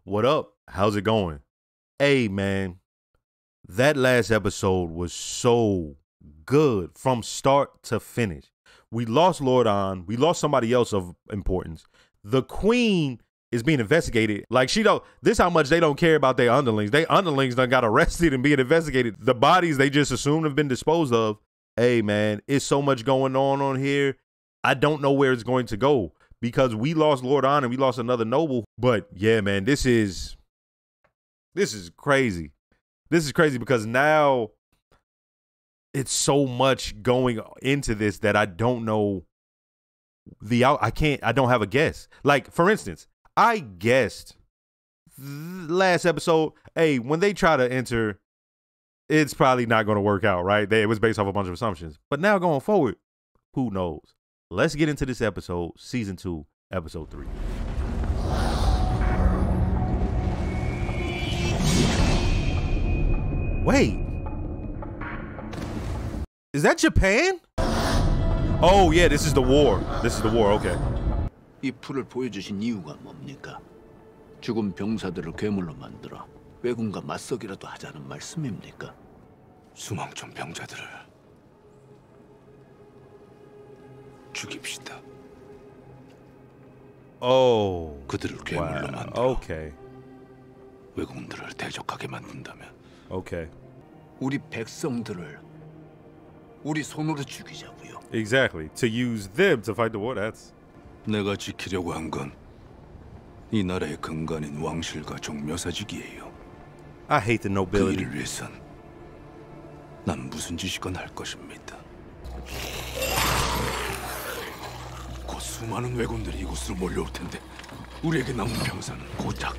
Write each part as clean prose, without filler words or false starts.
What up? How's it going? Hey, man, that last episode was so good from start to finish. We lost Lord On. We lost somebody else of importance. The queen is being investigated. Like, this how much they don't care about their underlings. They underlings done got arrested and being investigated. The bodies they just assumed have been disposed of. Hey, man, it's so much going on here. I don't know where it's going to go because we lost Lord On and we lost another noble. But yeah, man, this is crazy. This is crazy because now it's so much going into this that I don't know I don't have a guess. Like, for instance, I guessed last episode, hey, when they try to enter, it's probably not going to work out, right? It was based off a bunch of assumptions. But now going forward, who knows? Let's get into this episode, season 2, episode 3. Wait. Is that Japan? Oh, yeah, this is the war. This is the war, okay. 이 풀을 보여주신 이유가 뭡니까? 죽은 병사들을 괴물로 만들어 왜군과 맞서기라도 하자는 말씀입니까? 수망촌 병자들을 죽입시다. Oh. 그들을 괴물로 만들어 Okay. 왜군들을 대적하게 만든다면 Okay. 우리 백성들을 우리 손으로 죽이자고요. Exactly. To use them to fight the war, that's... 내가 지키려고 한 건 이 나라의 근간인 왕실과 종묘사직이에요. I hate the 그 nobility. 일을 위해선 난 무슨 짓이건 할 것입니다. 곧 수많은 왜군들이 이곳으로 몰려올 텐데 우리에게 남은 병사는 고작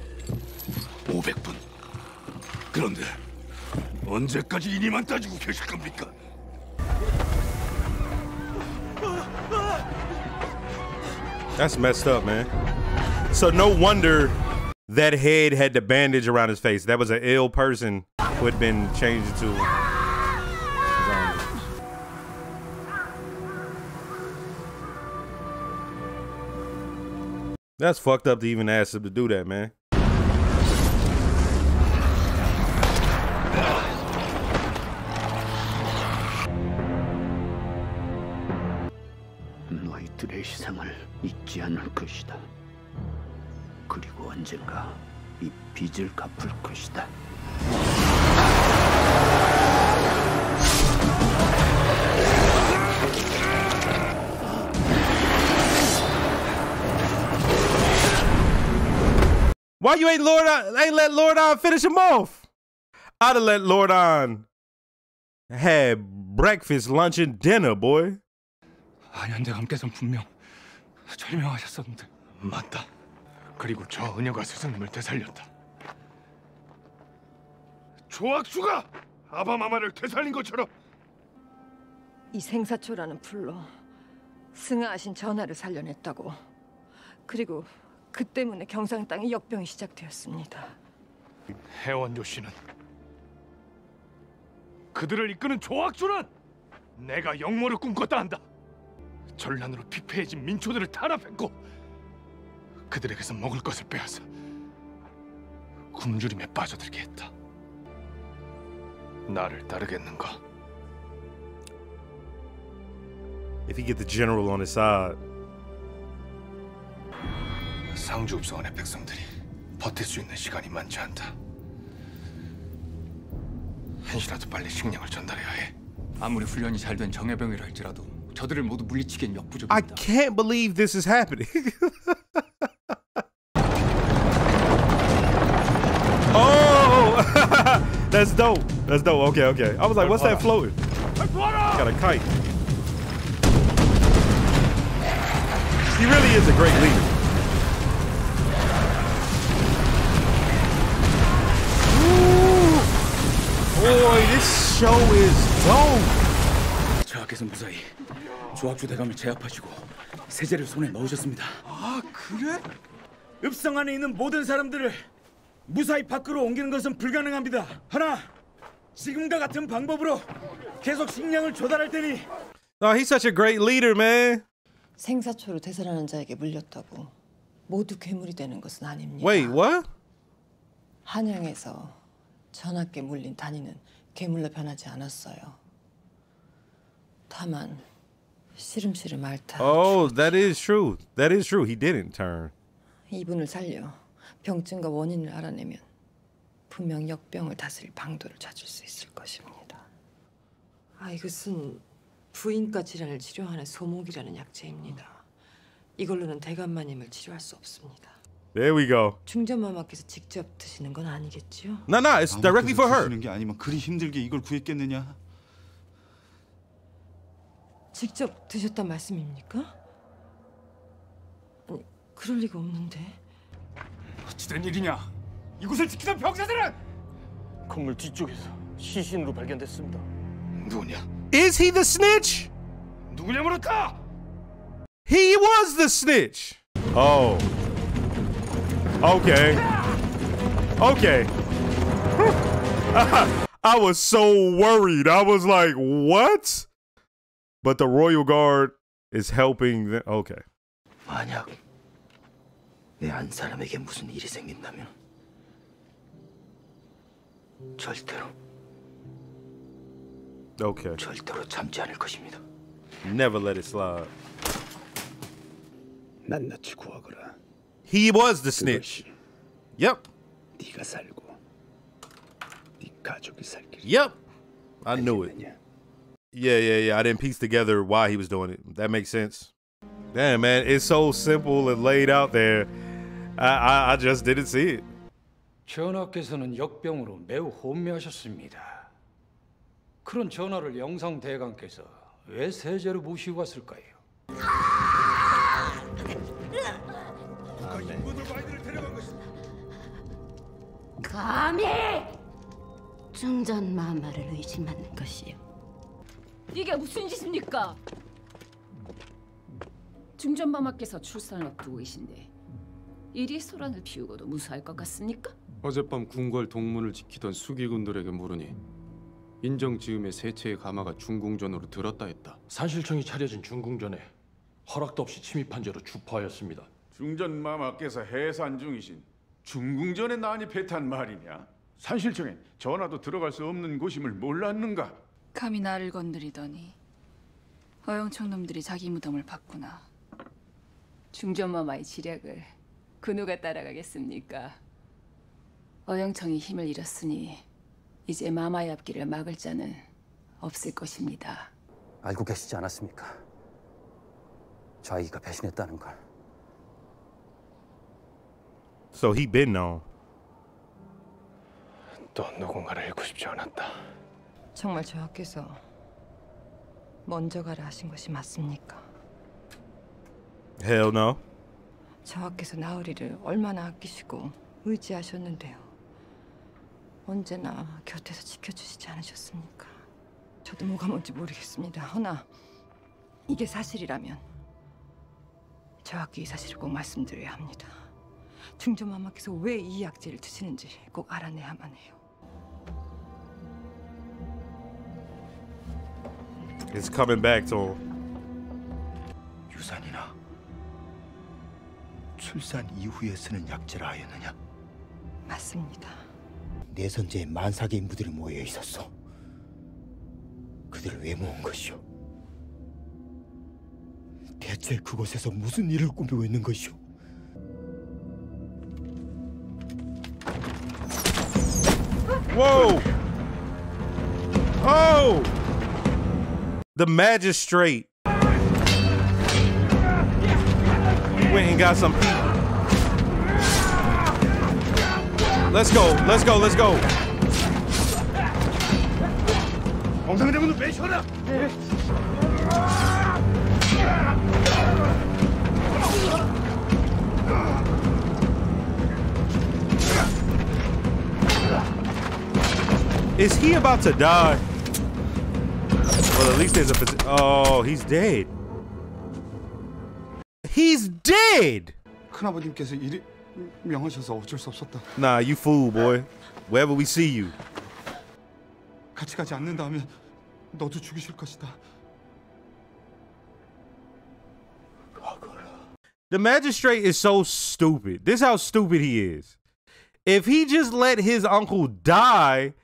500분. 그런데 언제까지 이니만 따지고 계실 겁니까? That's messed up, man. So no wonder that head had the bandage around his face. That was an ill person who had been changed into zombie. That's fucked up to even ask him to do that, man. 너희들의 희생을 잊지 않을 것이다. 그리고 언젠가 이 빚을 갚을 것이다. Why you ain't let Lord On finish him off? I'd have let Lord On have breakfast, lunch, and dinner, boy. 안현대감께서는 분명 설명하셨었는데. 맞다. 그리고 저 은여가 스승님을 되살렸다. 조악수가 아바마마를 되살린 것처럼. 이 생사초라는 풀로 승하하신 전하를 살려냈다고. 그리고 그 때문에 경상 땅에 역병이 시작되었습니다. 해원 요씨는 그들을 이끄는 조악수는 내가 역모를 꿈꿨다 한다. 전란으로 피폐해진 민초들을 탄압했고 그들에게서 먹을 것을 빼앗아 굶주림에 빠져들게 했다. 나를 따르겠는가? If he get the general on his side. 상주읍서원의 백성들이 버틸 수 있는 시간이 많지 않다. 한시라도 빨리 식량을 전달해야 해. 아무리 훈련이 잘 된 정예병이라 할지라도 저들을 모두 물리치기엔 역부족이다. I can't believe this is happening. Oh, that's dope. That's dope. Okay, okay. I was like, what's that floating? Got a kite. He really is a great leader. Ooh. Boy, this show is dope. 저하께서 무사히 조악주 대감을 제압하시고 세제를 손에 넣으셨습니다. 아, 그래? 읍성 안에 있는 모든 사람들을 무사히 밖으로 옮기는 것은 불가능합니다. 하나, 지금과 같은 방법으로 계속 식량을 조달할 테니. Oh, he's such a great leader, man. 생사초로 되살아난 자에게 물렸다고 모두 괴물이 되는 것은 아닙니다. Wait, what? 한양에서 전학계 물린 단위는 괴물로 변하지 않았어요. 다만 시름시름 앓다. Oh, that is true. That is true. He didn't turn. 이분을 살려 병증과 원인을 알아내면 분명 역병을 다스릴 방도를 찾을 수 있을 것입니다. 이것은 부인과 질환을 치료하는 소목이라는 약재입니다. 이걸로는 대감마님을 치료할 수 없습니다. There we go. 중전마마께서 직접 드시는 건 아니겠죠? No, it's directly for her. 드시는 게 아니면 그리 힘들게 이걸 구했겠느냐? 직접 드셨단 말씀입니까? 아니, 그럴 리가 없는데. 어찌된 일이냐? 이곳을 지키던 병사들은 건물 뒤쪽에서 시신으로 발견됐습니다. 누구냐? Is he the snitch? 누구냐 물었다! He was the snitch. Oh. Okay. Okay. I was so worried. I was like, what? But the Royal Guard is helping them. Okay. 만약 내 안 사람에게 무슨 일이 생긴다면 Okay. 절대로 참지 않을 것입니다. Never let it slide. 낱낱이 구하거라. He was the snitch. Yep. 네가 살고 네 가족이 살 길. Yep. I knew it. Yeah. I didn't piece together why he was doing it. That makes sense. Damn, man, it's so simple and laid out there. I just didn't see it. 전하께서는 역병으로 매우 혼미하셨습니다. 그런 전하를 영상 대감께서 왜 세제로 모시고 왔을까요? 감히 중전마마를 의심하는 것이요. 이게 무슨 짓입니까? 중전마마께서 출산을 앞두고 계신데 이리 소란을 피우고도 무사할 것 같습니까? 어젯밤 궁궐 동문을 지키던 수기군들에게 물으니 인정지음의 세체의 가마가 중궁전으로 들었다 했다. 산실청이 차려진 중궁전에 허락도 없이 침입한 죄로 주파하였습니다. 중전마마께서 해산 중이신 중궁전에 난입했단 말이냐? 산실청엔 전하도 들어갈 수 없는 곳임을 몰랐는가? 감히 나를 건드리더니 어영청 놈들이 자기 무덤을 봤구나. 중전마마의 지략을 그 누가 따라가겠습니까? 어영청이 힘을 잃었으니 이제 마마의 앞길을 막을 자는 없을 것입니다. 알고 계시지 않았습니까? 좌이가 배신했다는 걸. So he been known. 또 누군가를 잃고 싶지 않았다. 정말 저하께서 먼저 가라 하신 것이 맞습니까? Hell no. 저하께서 나으리를 얼마나 아끼시고 의지하셨는데요. 언제나 곁에서 지켜주시지 않으셨습니까? 저도 뭐가 뭔지 모르겠습니다. 허나 이게 사실이라면 저하께 이 사실을 꼭 말씀드려야 합니다. 중전마마께서 왜 이 약재를 드시는지 꼭 알아내야만 해요. It's coming back to him. 유산이나 출산 이후에 쓰는 약재라 하였느냐? 맞습니다. 내선제에 만사계 인부들이 모여 있었어. 그들을 왜 모은 것이오? 대체 그곳에서 무슨 일을 꾸미고 있는 것이오? Whoa! Oh! The magistrate. He went and got some people. Let's go. 엉상대문을 매셔라. Is he about to die? Well, at least there's a oh, he's dead. He's dead. 큰아버님께서 이리 명하셔서 어쩔 수 없었다. Nah, you fool, boy. Wherever we see you. 같이 가지 않는다 하면 너도 죽이실 것이다. The magistrate is so stupid. This is how stupid he is. if he just let his uncle die,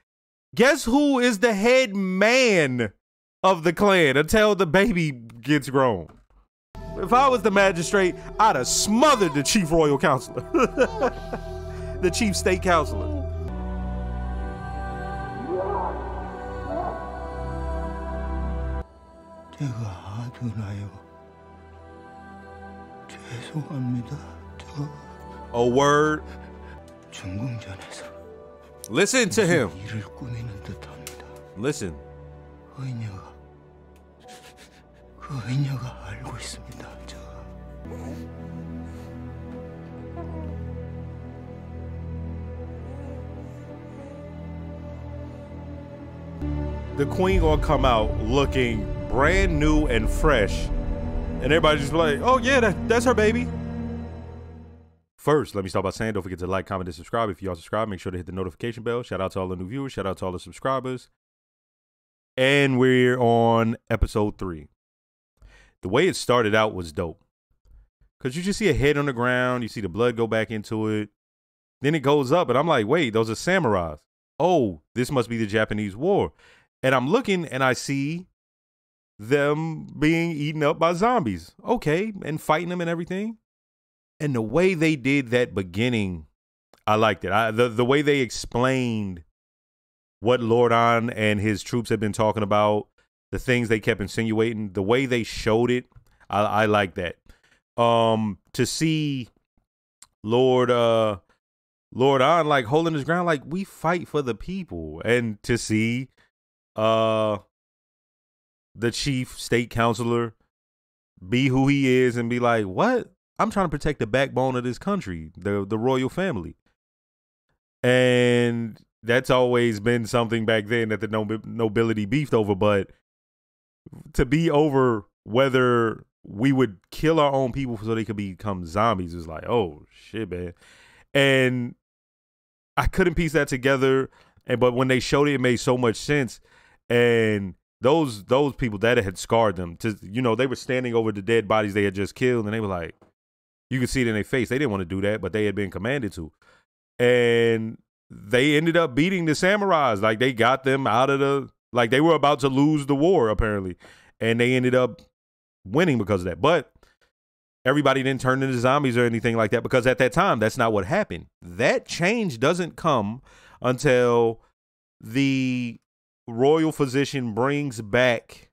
guess who is the head man of the clan until the baby gets grown? If I was the magistrate, I'd have smothered the chief royal counselor. The chief state counselor. 제가 아드나요. 죄송합니다. A word. 중궁전에서 Listen to him. 일을 꾸미는 듯합니다. Listen. 그 의녀가 알고 있습니다. The queen gonna come out looking brand new and fresh, and everybody just be like, oh yeah, that's her baby. First, let me start by saying, don't forget to like, comment, and subscribe. If you all subscribe, make sure to hit the notification bell. Shout out to all the new viewers. Shout out to all the subscribers. And we're on episode 3. The way it started out was dope. Because you just see a head on the ground. You see the blood go back into it. Then it goes up, and I'm like, wait, those are samurais. Oh, this must be the Japanese war. And I'm looking, and I see them being eaten up by zombies. Okay, and fighting them and everything. And the way they did that beginning, I liked it. The way they explained what Lord An and his troops had been talking about, the things they kept insinuating, the way they showed it, I like that. To see Lord An like holding his ground, like we fight for the people, and to see the chief state counselor be who he is and be like, what? I'm trying to protect the backbone of this country, the royal family. And that's always been something back then that the nobility beefed over, but to be over whether we would kill our own people so they could become zombies is like, oh shit, man. And I couldn't piece that together, but when they showed it, it made so much sense. And those people that had scarred them, to they were standing over the dead bodies they had just killed, and they were like, you could see it in their face. They didn't want to do that, but they had been commanded to. And they ended up beating the samurais. Like, they got them out of like, they were about to lose the war, apparently. And they ended up winning because of that. But everybody didn't turn into zombies or anything like that, because at that time, that's not what happened. That change doesn't come until the royal physician brings back,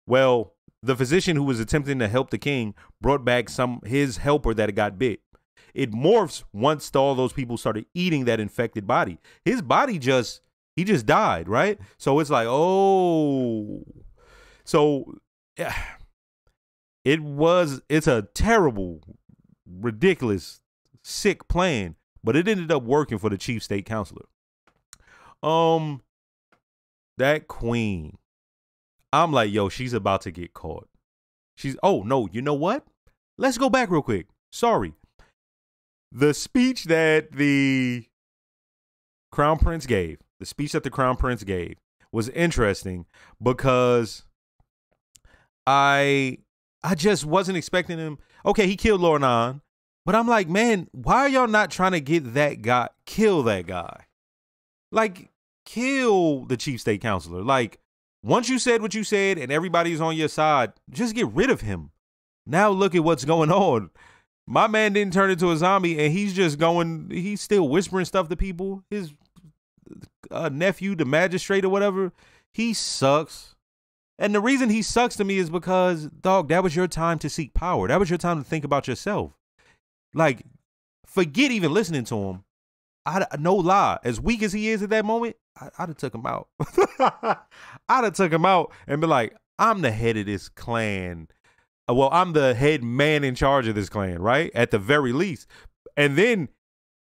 the physician who was attempting to help the king brought back his helper that got bit. It morphs once all those people started eating that infected body. His body he just died, right? So it's like, oh. So yeah, it's a terrible, ridiculous, sick plan, but it ended up working for the chief state counselor. That queen, I'm like, yo, she's about to get caught. Oh, no, you know what? Let's go back real quick. Sorry. The speech that the Crown Prince gave was interesting because I just wasn't expecting him. Okay, he killed Lord An, but I'm like, man, why are y'all not trying to get that guy, kill that guy? Like, kill the chief state counselor. Like, once you said what you said and everybody's on your side, just get rid of him. Now look at what's going on. My man didn't turn into a zombie, and he's still whispering stuff to people. His nephew, the magistrate or whatever, he sucks. And the reason he sucks to me is because, dog, that was your time to seek power. That was your time to think about yourself. Like, forget even listening to him. No lie, as weak as he is at that moment, I'd have took him out. I'd have took him out and be like, I'm the head of this clan. Well, I'm the head man in charge of this clan, right? At the very least. And then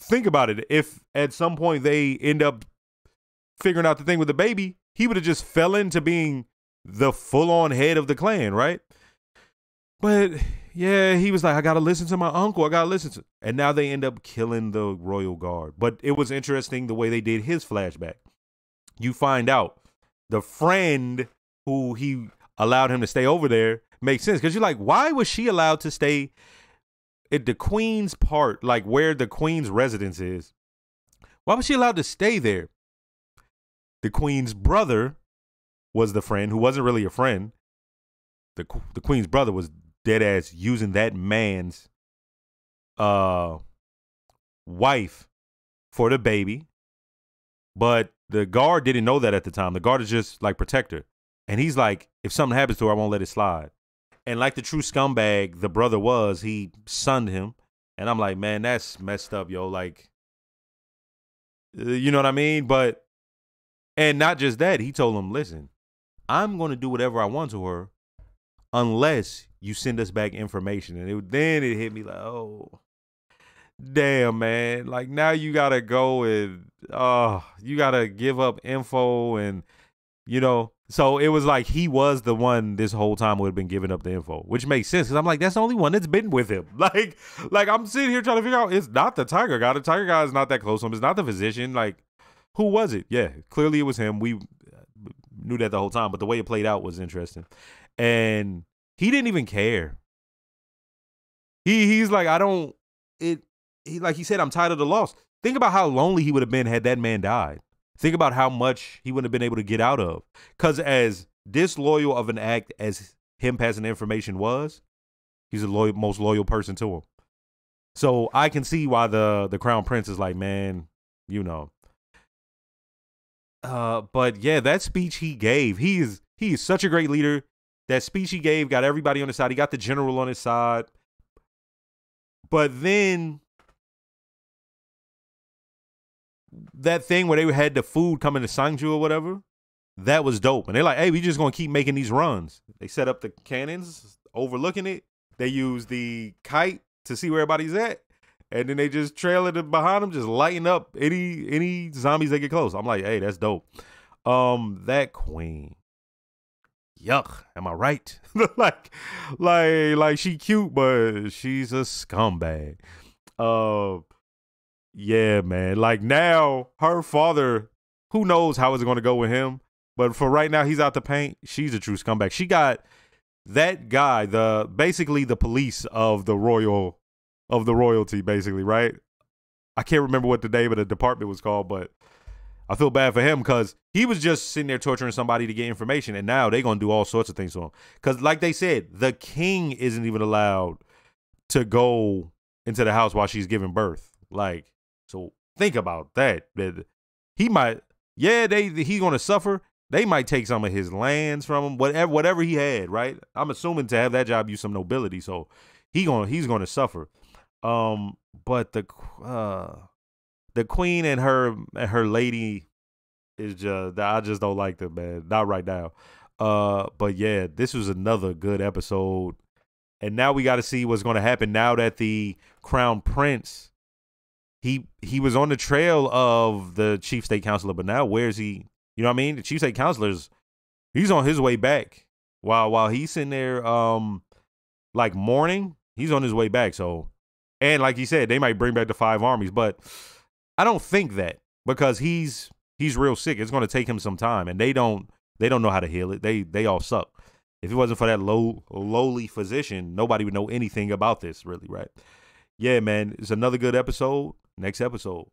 think about it. If at some point they end up figuring out the thing with the baby, he would have just fell into being the full-on head of the clan, right? But yeah, he was like, I got to listen to my uncle. I got to listen to. And now they end up killing the royal guard. But it was interesting the way they did his flashback. You find out the friend who he allowed him to stay over there makes sense. Because you're like, why was she allowed to stay at the queen's part, like where the queen's residence is? Why was she allowed to stay there? The queen's brother was the friend who wasn't really a friend. The queen's brother was dead ass using that man's wife for the baby. But the guard didn't know that at the time. The guard is just like protector. And he's like, if something happens to her, I won't let it slide. And like the true scumbag the brother was, he sunned him. And I'm like, man, that's messed up, yo. Like, you know what I mean? But, and not just that, he told him, listen, I'm going to do whatever I want to her unless you send us back information. And then it hit me like, oh, damn, man. Like, now you got to go and, you got to give up info and, you know. So it was like he was the one this whole time would have been giving up the info, which makes sense because I'm like, that's the only one that's been with him. Like I'm sitting here trying to figure out, it's not the tiger guy. The tiger guy is not that close to him. It's not the physician. Like, who was it? Yeah, clearly it was him. We knew that the whole time, but the way it played out was interesting. And he didn't even care. He's like, like he said, I'm tired of the loss. Think about how lonely he would have been had that man died. Think about how much he wouldn't have been able to get out of. Because as disloyal of an act as him passing the information was, he's the most loyal person to him. So I can see why the crown prince is like, man, you know. But yeah, that speech he gave, he is such a great leader. That speech he gave got everybody on his side. He got the general on his side. But then that thing where they had the food coming to Sangju or whatever, that was dope. And they're like, hey, we just going to keep making these runs. They set up the cannons overlooking it. They use the kite to see where everybody's at. And then they just trail it behind them, just lighting up any zombies that get close. I'm like, hey, that's dope. That queen. Yuck. Am I right? like she cute, but she's a scumbag. Yeah, man. Like now, her father, who knows how it's going to go with him. But for right now, he's out the paint. She's a true scumbag. She got that guy, basically the police of the royalty, basically, right? I can't remember what the name of the department was called, but I feel bad for him because he was just sitting there torturing somebody to get information, and now they're going to do all sorts of things to him. Because like they said, the king isn't even allowed to go into the house while she's giving birth. Like, so think about that. He might, he's going to suffer. They might take some of his lands from him, whatever he had, right? I'm assuming to have that job, use some nobility, so he's going to suffer. But the queen and her lady is just, I just don't like them, man. Not right now. But yeah, this was another good episode. And now we got to see what's going to happen now that the crown prince, he was on the trail of the chief state counselor, but now where's he? You know what I mean? The chief state counselor's, he's on his way back. While he's sitting there like mourning, he's on his way back. So, and like he said, they might bring back the 5 armies, but I don't think that because he's real sick. It's going to take him some time, and they don't know how to heal it. They all suck. If it wasn't for that lowly physician, nobody would know anything about this, really, right? Yeah, man, it's another good episode. Next episode.